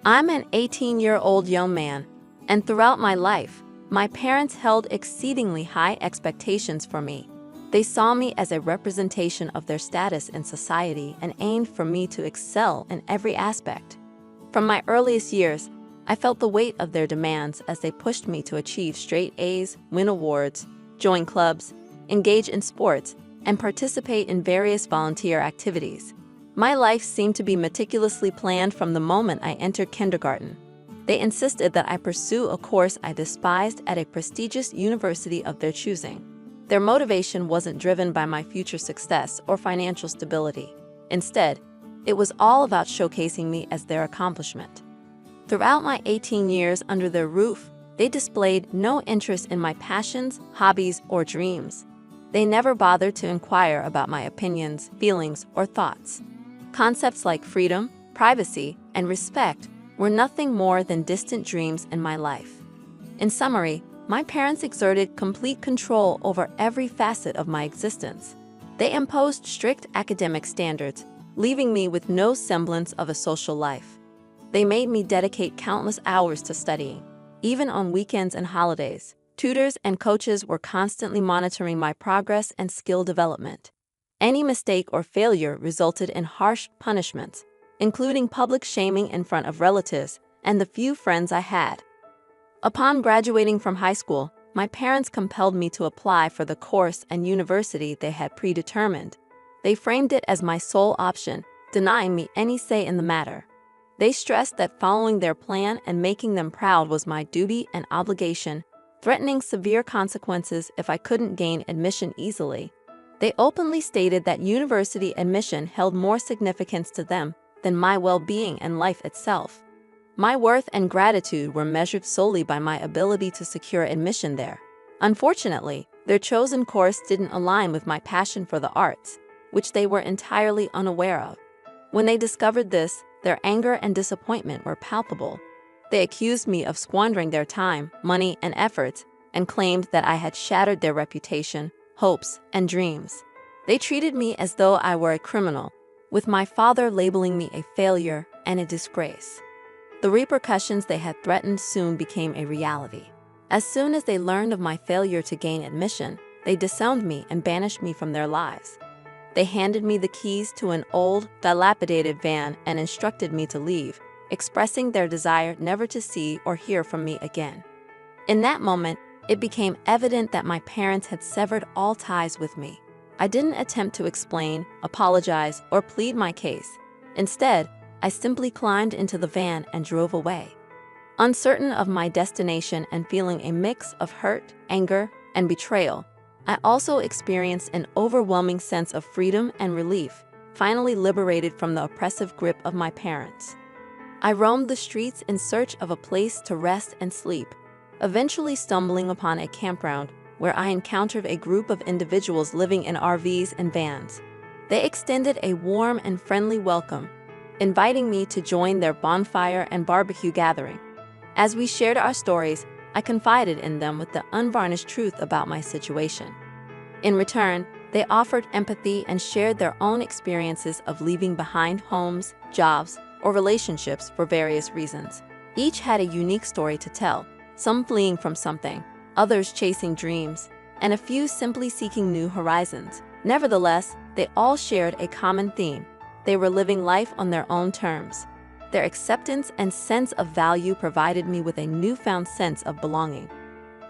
I'm an 18-year-old young man, and throughout my life, my parents held exceedingly high expectations for me. They saw me as a representation of their status in society and aimed for me to excel in every aspect. From my earliest years, I felt the weight of their demands as they pushed me to achieve straight A's, win awards, join clubs, engage in sports, and participate in various volunteer activities. My life seemed to be meticulously planned from the moment I entered kindergarten. They insisted that I pursue a course I despised at a prestigious university of their choosing. Their motivation wasn't driven by my future success or financial stability. Instead, it was all about showcasing me as their accomplishment. Throughout my 18 years under their roof, they displayed no interest in my passions, hobbies, or dreams. They never bothered to inquire about my opinions, feelings, or thoughts. Concepts like freedom, privacy, and respect were nothing more than distant dreams in my life. In summary, my parents exerted complete control over every facet of my existence. They imposed strict academic standards, leaving me with no semblance of a social life. They made me dedicate countless hours to studying, even on weekends and holidays. Tutors and coaches were constantly monitoring my progress and skill development. Any mistake or failure resulted in harsh punishments, including public shaming in front of relatives and the few friends I had. Upon graduating from high school, my parents compelled me to apply for the course and university they had predetermined. They framed it as my sole option, denying me any say in the matter. They stressed that following their plan and making them proud was my duty and obligation, threatening severe consequences if I couldn't gain admission easily. They openly stated that university admission held more significance to them than my well-being and life itself. My worth and gratitude were measured solely by my ability to secure admission there. Unfortunately, their chosen course didn't align with my passion for the arts, which they were entirely unaware of. When they discovered this, their anger and disappointment were palpable. They accused me of squandering their time, money, and efforts, and claimed that I had shattered their reputation, hopes, and dreams. They treated me as though I were a criminal, with my father labeling me a failure and a disgrace. The repercussions they had threatened soon became a reality. As soon as they learned of my failure to gain admission, they disowned me and banished me from their lives. They handed me the keys to an old, dilapidated van and instructed me to leave, expressing their desire never to see or hear from me again. In that moment, it became evident that my parents had severed all ties with me. I didn't attempt to explain, apologize, or plead my case. Instead, I simply climbed into the van and drove away. Uncertain of my destination and feeling a mix of hurt, anger, and betrayal, I also experienced an overwhelming sense of freedom and relief, finally liberated from the oppressive grip of my parents. I roamed the streets in search of a place to rest and sleep, eventually stumbling upon a campground where I encountered a group of individuals living in RVs and vans. They extended a warm and friendly welcome, inviting me to join their bonfire and barbecue gathering. As we shared our stories, I confided in them with the unvarnished truth about my situation. In return, they offered empathy and shared their own experiences of leaving behind homes, jobs, or relationships for various reasons. Each had a unique story to tell, some fleeing from something, others chasing dreams, and a few simply seeking new horizons. Nevertheless, they all shared a common theme. They were living life on their own terms. Their acceptance and sense of value provided me with a newfound sense of belonging.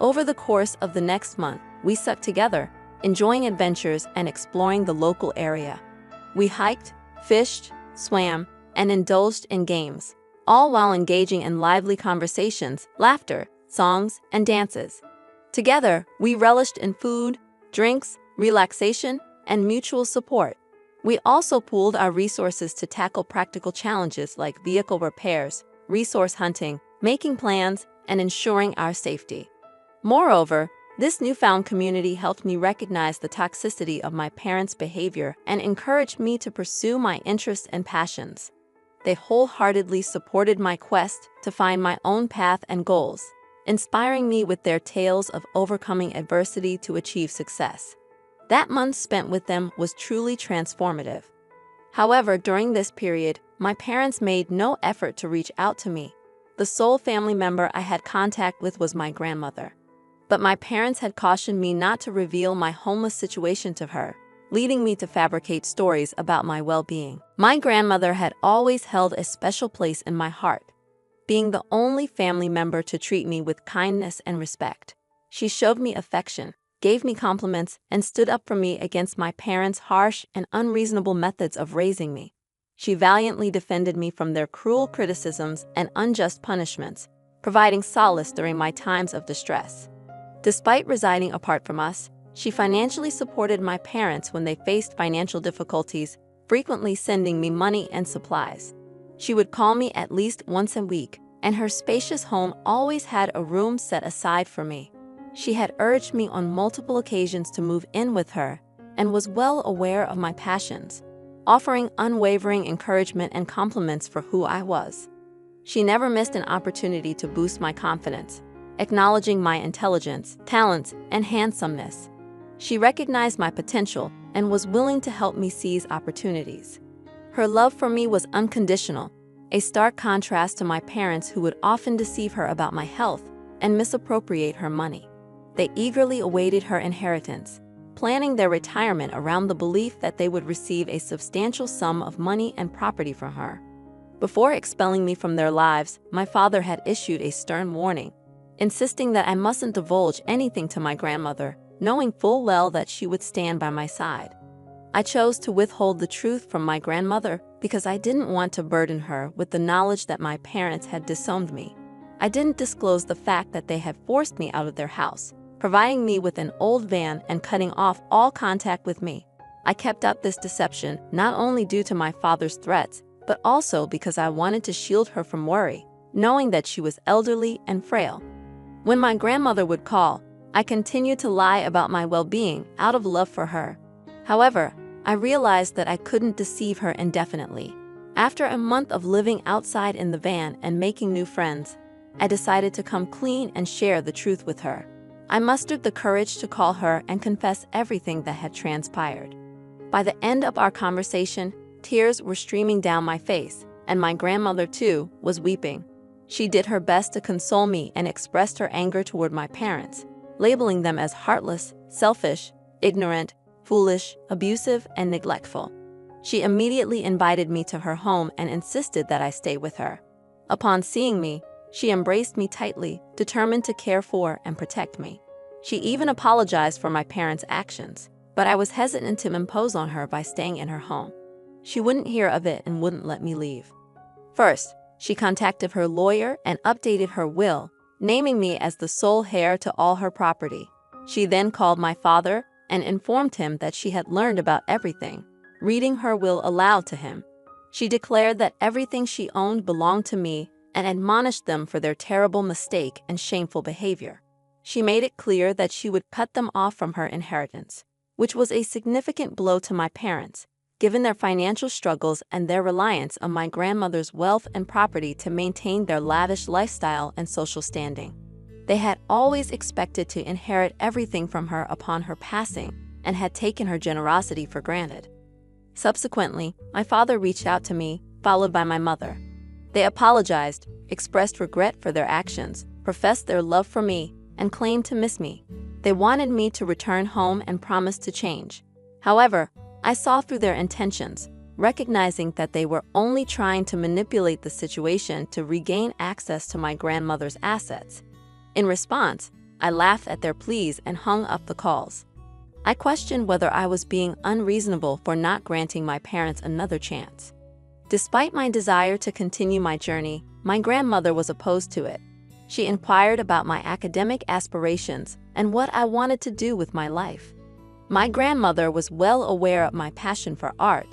Over the course of the next month, we stuck together, enjoying adventures and exploring the local area. We hiked, fished, swam, and indulged in games, all while engaging in lively conversations, laughter, songs, and dances. Together, we relished in food, drinks, relaxation, and mutual support. We also pooled our resources to tackle practical challenges like vehicle repairs, resource hunting, making plans, and ensuring our safety. Moreover, this newfound community helped me recognize the toxicity of my parents' behavior and encouraged me to pursue my interests and passions. They wholeheartedly supported my quest to find my own path and goals, inspiring me with their tales of overcoming adversity to achieve success. That month spent with them was truly transformative. However, during this period, my parents made no effort to reach out to me. The sole family member I had contact with was my grandmother. But my parents had cautioned me not to reveal my homeless situation to her, leading me to fabricate stories about my well-being. My grandmother had always held a special place in my heart, being the only family member to treat me with kindness and respect. She showed me affection, gave me compliments, and stood up for me against my parents' harsh and unreasonable methods of raising me. She valiantly defended me from their cruel criticisms and unjust punishments, providing solace during my times of distress. Despite residing apart from us, she financially supported my parents when they faced financial difficulties, frequently sending me money and supplies. She would call me at least once a week, and her spacious home always had a room set aside for me. She had urged me on multiple occasions to move in with her, and was well aware of my passions, offering unwavering encouragement and compliments for who I was. She never missed an opportunity to boost my confidence, acknowledging my intelligence, talents, and handsomeness. She recognized my potential and was willing to help me seize opportunities. Her love for me was unconditional, a stark contrast to my parents who would often deceive her about my health and misappropriate her money. They eagerly awaited her inheritance, planning their retirement around the belief that they would receive a substantial sum of money and property from her. Before expelling me from their lives, my father had issued a stern warning, insisting that I mustn't divulge anything to my grandmother, knowing full well that she would stand by my side. I chose to withhold the truth from my grandmother because I didn't want to burden her with the knowledge that my parents had disowned me. I didn't disclose the fact that they had forced me out of their house, providing me with an old van and cutting off all contact with me. I kept up this deception not only due to my father's threats, but also because I wanted to shield her from worry, knowing that she was elderly and frail. When my grandmother would call, I continued to lie about my well-being out of love for her. However, I realized that I couldn't deceive her indefinitely. After a month of living outside in the van and making new friends, I decided to come clean and share the truth with her. I mustered the courage to call her and confess everything that had transpired. By the end of our conversation, tears were streaming down my face, and my grandmother, too, was weeping. She did her best to console me and expressed her anger toward my parents, labeling them as heartless, selfish, ignorant, foolish, abusive, and neglectful. She immediately invited me to her home and insisted that I stay with her. Upon seeing me, she embraced me tightly, determined to care for and protect me. She even apologized for my parents' actions, but I was hesitant to impose on her by staying in her home. She wouldn't hear of it and wouldn't let me leave. First, she contacted her lawyer and updated her will, naming me as the sole heir to all her property. She then called my father and informed him that she had learned about everything, reading her will aloud to him. She declared that everything she owned belonged to me and admonished them for their terrible mistake and shameful behavior. She made it clear that she would cut them off from her inheritance, which was a significant blow to my parents, given their financial struggles and their reliance on my grandmother's wealth and property to maintain their lavish lifestyle and social standing. They had always expected to inherit everything from her upon her passing and had taken her generosity for granted. Subsequently, my father reached out to me, followed by my mother. They apologized, expressed regret for their actions, professed their love for me, and claimed to miss me. They wanted me to return home and promised to change. However, I saw through their intentions, recognizing that they were only trying to manipulate the situation to regain access to my grandmother's assets. In response, I laughed at their pleas and hung up the calls. I questioned whether I was being unreasonable for not granting my parents another chance. Despite my desire to continue my journey, my grandmother was opposed to it. She inquired about my academic aspirations and what I wanted to do with my life. My grandmother was well aware of my passion for art,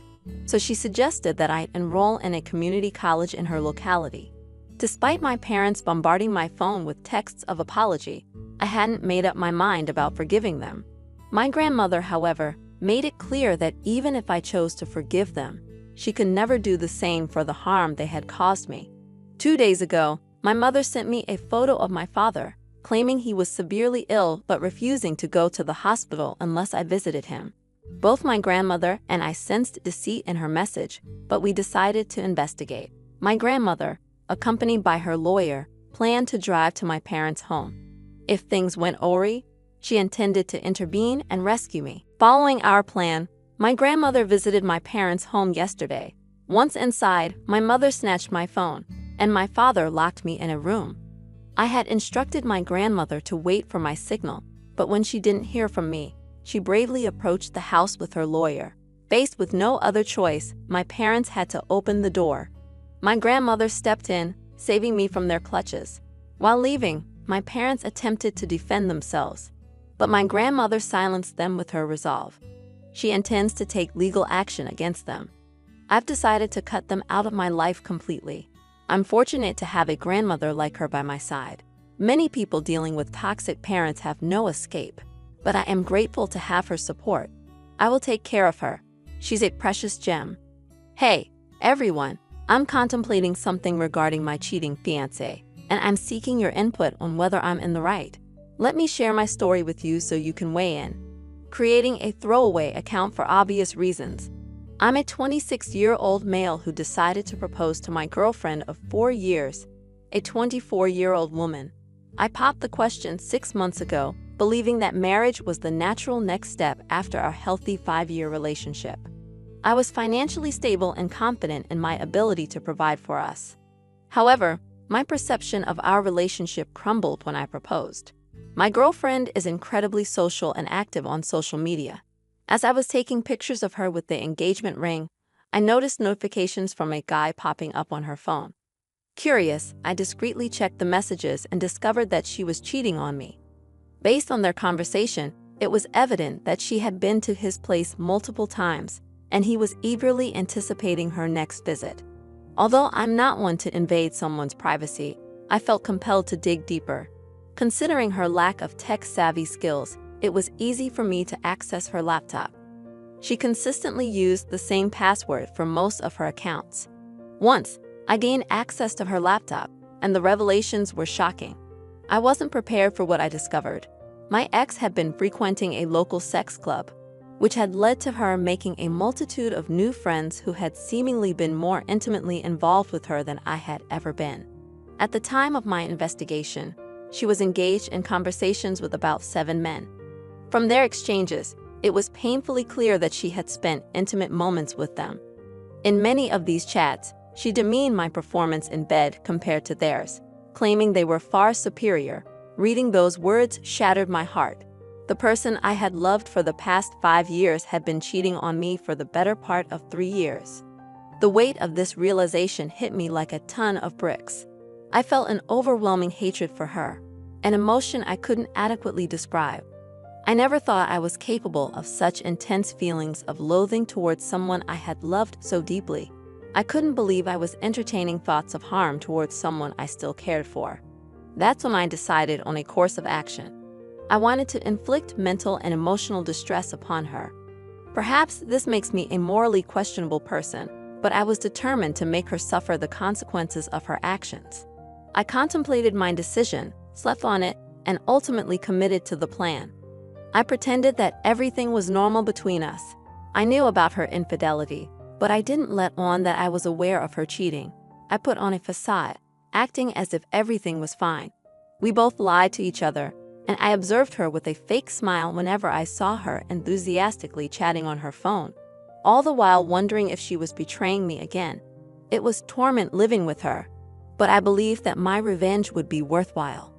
so she suggested that I enroll in a community college in her locality. Despite my parents bombarding my phone with texts of apology, I hadn't made up my mind about forgiving them. My grandmother, however, made it clear that even if I chose to forgive them, she could never do the same for the harm they had caused me. 2 days ago, my mother sent me a photo of my father, claiming he was severely ill but refusing to go to the hospital unless I visited him. Both my grandmother and I sensed deceit in her message, but we decided to investigate. My grandmother, accompanied by her lawyer, planned to drive to my parents' home. If things went awry, she intended to intervene and rescue me. Following our plan, my grandmother visited my parents' home yesterday. Once inside, my mother snatched my phone, and my father locked me in a room. I had instructed my grandmother to wait for my signal, but when she didn't hear from me, she bravely approached the house with her lawyer. Faced with no other choice, my parents had to open the door. My grandmother stepped in, saving me from their clutches. While leaving, my parents attempted to defend themselves, but my grandmother silenced them with her resolve. She intends to take legal action against them. I've decided to cut them out of my life completely. I'm fortunate to have a grandmother like her by my side. Many people dealing with toxic parents have no escape, but I am grateful to have her support. I will take care of her. She's a precious gem. Hey, everyone, I'm contemplating something regarding my cheating fiancé, and I'm seeking your input on whether I'm in the right. Let me share my story with you so you can weigh in. Creating a throwaway account for obvious reasons. I'm a 26-year-old male who decided to propose to my girlfriend of 4 years, a 24-year-old woman. I popped the question 6 months ago, believing that marriage was the natural next step after our healthy 5-year relationship. I was financially stable and confident in my ability to provide for us. However, my perception of our relationship crumbled when I proposed. My girlfriend is incredibly social and active on social media. As I was taking pictures of her with the engagement ring, I noticed notifications from a guy popping up on her phone. Curious, I discreetly checked the messages and discovered that she was cheating on me. Based on their conversation, it was evident that she had been to his place multiple times, and he was eagerly anticipating her next visit. Although I'm not one to invade someone's privacy, I felt compelled to dig deeper. Considering her lack of tech-savvy skills, it was easy for me to access her laptop. She consistently used the same password for most of her accounts. Once, I gained access to her laptop, and the revelations were shocking. I wasn't prepared for what I discovered. My ex had been frequenting a local sex club, which had led to her making a multitude of new friends who had seemingly been more intimately involved with her than I had ever been. At the time of my investigation, she was engaged in conversations with about 7 men. From their exchanges, it was painfully clear that she had spent intimate moments with them. In many of these chats, she demeaned my performance in bed compared to theirs, claiming they were far superior. Reading those words shattered my heart. The person I had loved for the past 5 years had been cheating on me for the better part of 3 years. The weight of this realization hit me like a ton of bricks. I felt an overwhelming hatred for her, an emotion I couldn't adequately describe. I never thought I was capable of such intense feelings of loathing towards someone I had loved so deeply. I couldn't believe I was entertaining thoughts of harm towards someone I still cared for. That's when I decided on a course of action. I wanted to inflict mental and emotional distress upon her. Perhaps this makes me a morally questionable person, but I was determined to make her suffer the consequences of her actions. I contemplated my decision, slept on it, and ultimately committed to the plan. I pretended that everything was normal between us. I knew about her infidelity, but I didn't let on that I was aware of her cheating. I put on a facade, acting as if everything was fine. We both lied to each other, and I observed her with a fake smile whenever I saw her enthusiastically chatting on her phone, all the while wondering if she was betraying me again. It was torment living with her, but I believed that my revenge would be worthwhile.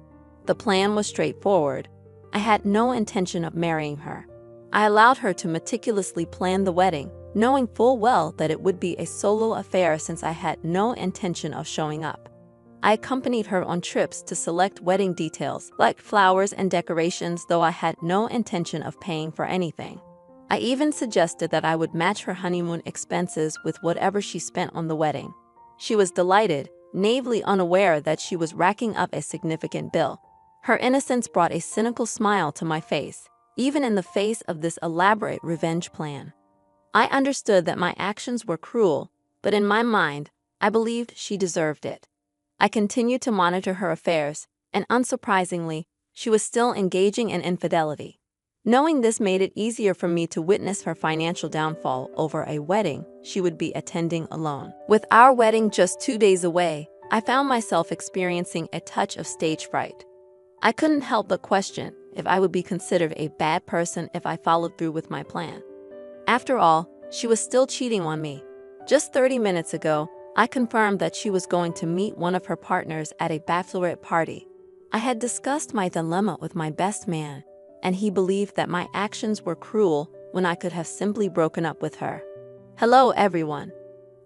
The plan was straightforward. I had no intention of marrying her. I allowed her to meticulously plan the wedding, knowing full well that it would be a solo affair since I had no intention of showing up. I accompanied her on trips to select wedding details, like flowers and decorations, though I had no intention of paying for anything. I even suggested that I would match her honeymoon expenses with whatever she spent on the wedding. She was delighted, naively unaware that she was racking up a significant bill. Her innocence brought a cynical smile to my face, even in the face of this elaborate revenge plan. I understood that my actions were cruel, but in my mind, I believed she deserved it. I continued to monitor her affairs, and unsurprisingly, she was still engaging in infidelity. Knowing this made it easier for me to witness her financial downfall over a wedding she would be attending alone. With our wedding just 2 days away, I found myself experiencing a touch of stage fright. I couldn't help but question if I would be considered a bad person if I followed through with my plan. After all, she was still cheating on me. Just 30 minutes ago, I confirmed that she was going to meet one of her partners at a bachelorette party. I had discussed my dilemma with my best man, and he believed that my actions were cruel when I could have simply broken up with her. Hello, everyone.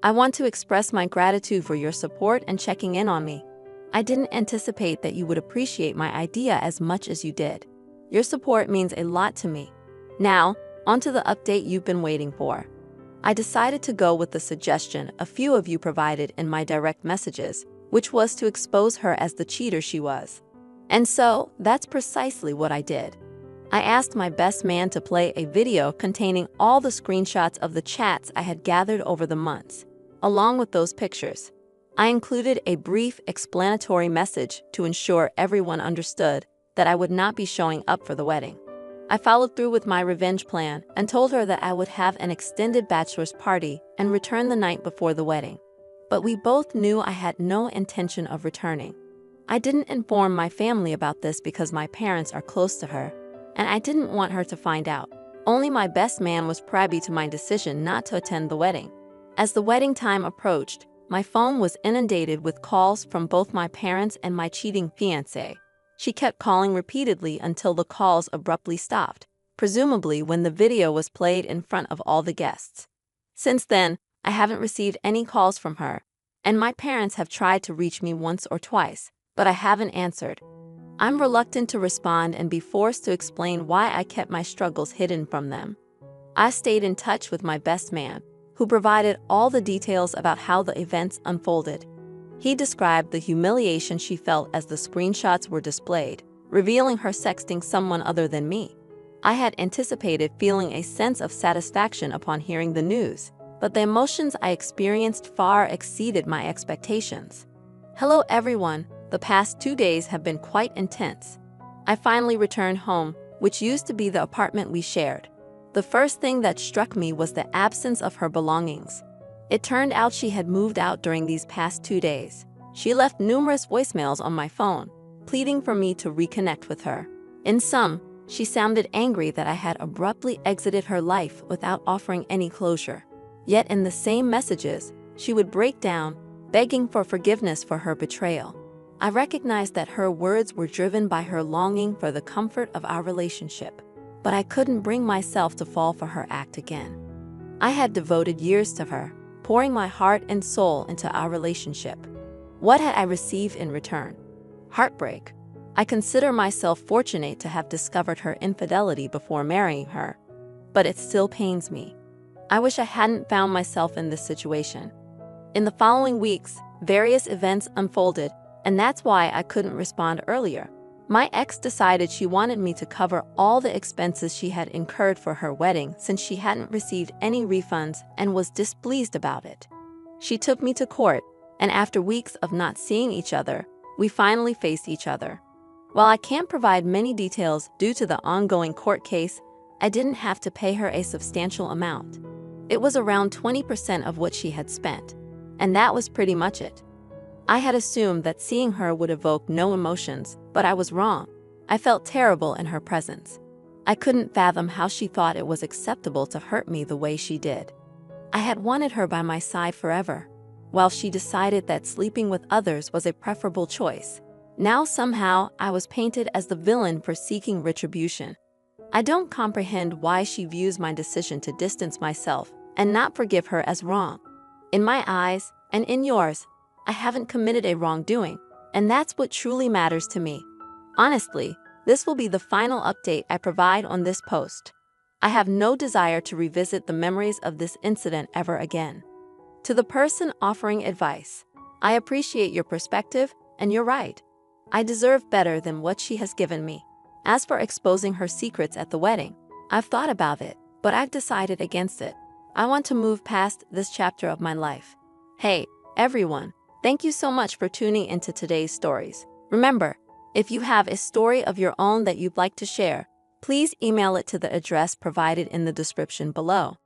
I want to express my gratitude for your support and checking in on me. I didn't anticipate that you would appreciate my idea as much as you did. Your support means a lot to me. Now, onto the update you've been waiting for. I decided to go with the suggestion a few of you provided in my direct messages, which was to expose her as the cheater she was. And so, that's precisely what I did. I asked my best man to play a video containing all the screenshots of the chats I had gathered over the months. Along with those pictures, I included a brief explanatory message to ensure everyone understood that I would not be showing up for the wedding. I followed through with my revenge plan and told her that I would have an extended bachelor's party and return the night before the wedding. But we both knew I had no intention of returning. I didn't inform my family about this because my parents are close to her, and I didn't want her to find out. Only my best man was privy to my decision not to attend the wedding. As the wedding time approached, my phone was inundated with calls from both my parents and my cheating fiancé. She kept calling repeatedly until the calls abruptly stopped, presumably when the video was played in front of all the guests. Since then, I haven't received any calls from her, and my parents have tried to reach me once or twice, but I haven't answered. I'm reluctant to respond and be forced to explain why I kept my struggles hidden from them. I stayed in touch with my best man, who provided all the details about how the events unfolded. He described the humiliation she felt as the screenshots were displayed, revealing her sexting someone other than me. I had anticipated feeling a sense of satisfaction upon hearing the news, but the emotions I experienced far exceeded my expectations. Hello, everyone. The past 2 days have been quite intense. I finally returned home, which used to be the apartment we shared. The first thing that struck me was the absence of her belongings. It turned out she had moved out during these past 2 days. She left numerous voicemails on my phone, pleading for me to reconnect with her. In sum, she sounded angry that I had abruptly exited her life without offering any closure. Yet in the same messages, she would break down, begging for forgiveness for her betrayal. I recognized that her words were driven by her longing for the comfort of our relationship, but I couldn't bring myself to fall for her act again. I had devoted years to her, pouring my heart and soul into our relationship. What had I received in return? Heartbreak. I consider myself fortunate to have discovered her infidelity before marrying her, but it still pains me. I wish I hadn't found myself in this situation. In the following weeks, various events unfolded, and that's why I couldn't respond earlier. My ex decided she wanted me to cover all the expenses she had incurred for her wedding since she hadn't received any refunds and was displeased about it. She took me to court, and after weeks of not seeing each other, we finally faced each other. While I can't provide many details due to the ongoing court case, I didn't have to pay her a substantial amount. It was around 20% of what she had spent, and that was pretty much it. I had assumed that seeing her would evoke no emotions, but I was wrong. I felt terrible in her presence. I couldn't fathom how she thought it was acceptable to hurt me the way she did. I had wanted her by my side forever, while she decided that sleeping with others was a preferable choice. Now somehow I was painted as the villain for seeking retribution. I don't comprehend why she views my decision to distance myself and not forgive her as wrong. In my eyes, and in yours, I haven't committed a wrongdoing, and that's what truly matters to me. Honestly, this will be the final update I provide on this post. I have no desire to revisit the memories of this incident ever again. To the person offering advice, I appreciate your perspective, and you're right. I deserve better than what she has given me. As for exposing her secrets at the wedding, I've thought about it, but I've decided against it. I want to move past this chapter of my life. Hey, everyone. Thank you so much for tuning into today's stories. Remember, if you have a story of your own that you'd like to share, please email it to the address provided in the description below.